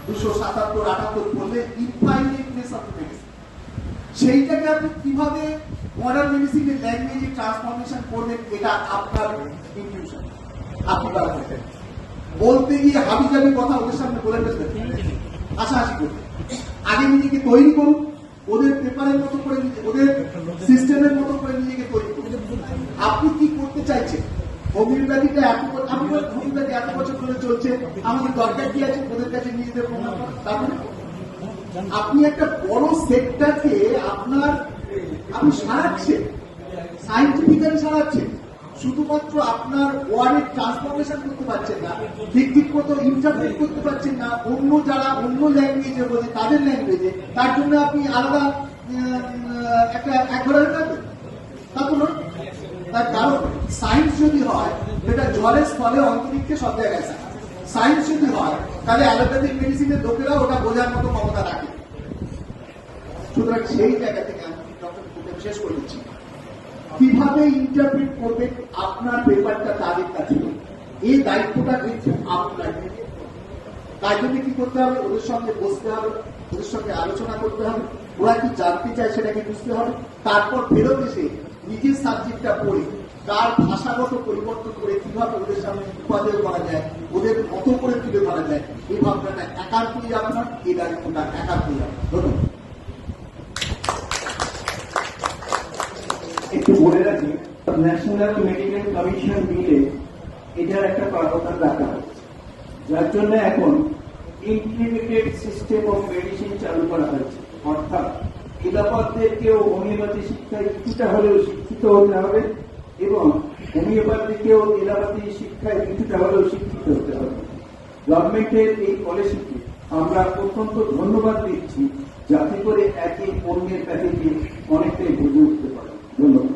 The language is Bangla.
277-78 পড়লে ইনফাইনাইটনেস অফ মেডিসিন, সেইটাকে আপনি কিভাবে মডার্ন মেডিসিনের ল্যাঙ্গুয়েজে ট্রান্সফরমেশন করবেন, এটা আপনার ইনটিউশন, আপনি পারবেন। বলতে গিয়ে হাবি জাবি কথা ওদের সামনে বলে ফেলবেন, হাসাহাসি করবেন। আগে নিজেকে তৈরি করুন, ওদের পেপারের মতো করে, ওদের সিস্টেমের মতো করে নিজেকে তৈরি করুন। আপনি কি করতে চাইছেন? হোমিওপ্যাথিটা হোমিওপ্যাথি এত বছর ধরে চলছে, আমাদের দরকার কি আছে ওদের কাছে নিজেদের প্রমাণ করা? তারপরে আপনি একটা বড় সেক্টরকে আপনি সারাচ্ছেন, সাইন্টিফিক্যালি সারাচ্ছেন, শুধুমাত্র আপনার ওয়ার্ডের ট্রান্সফরমেশন করতে পারছেন না, ঠিক মতো ইন্টারপ্রেট করতে পারছেন না যারা অন্য ল্যাঙ্গুয়েজে বোঝে তাদের ল্যাঙ্গুয়েজে, তার জন্য আপনি আলাদা একটা এক ধরনের থাকবেন, তা তো নয়। তার কারণ সায়েন্স যদি হয় সেটা জলের স্থলে অন্তরিক্ষে সব জায়গায় সায়েন্স যদি হয়, তাহলে অ্যালোপ্যাথিক মেডিসিনের লোকেরা ওটা বোঝার মতো ক্ষমতা রাখে। সুতরাং সেই জায়গা থেকে আমি শেষ করে দিচ্ছি, কিভাবে ইন্টারপ্রেট করবেন আপনার পেপারটা তাদের কাছে, এই দায়িত্বটা কিন্তু আপনার। তাই জন্য কি করতে হবে? ওদের সঙ্গে বসতে হবে, ওদের সঙ্গে আলোচনা করতে হবে, ওরা কি জানতে চায় সেটাকে বুঝতে হবে। তারপর ফেরত এসে নিজের সাবজেক্টটা পড়ে তার ভাষাগত পরিবর্তন করে কিভাবে ওদের সামনে উপাদেয় করা যায়, ওদের মতো করে তুলে ধরা যায়, এই ভাবনাটা একান্তই আপনার, এই দায়িত্বটা একান্তই আপনার। ধন্যবাদ। একটু বলে রাখি, ন্যাশনাল মেডিকেল কমিশন বিলে এটার একটা প্রাবধান রাখা হয়েছে, যার জন্য এখন ইন্টিগ্রেটেড সিস্টেম অফ মেডিসিন চালু করা হয়েছে। অর্থাৎ এলাকাদেরকেও হোমিওপ্যাথি শিক্ষায় কিছুটা হলেও শিক্ষিত হতে হবে এবং হোমিওপ্যাথিকেও এলাকাতে শিক্ষায় কিছুটা হলেও শিক্ষিত হতে হবে। গভর্নমেন্টের এই পলিসিকে আমরা অত্যন্ত ধন্যবাদ দিচ্ছি, যাতে করে একই অন্যের কাছে অনেকটাই বুঝে উঠতে পারে। ধন্যবাদ।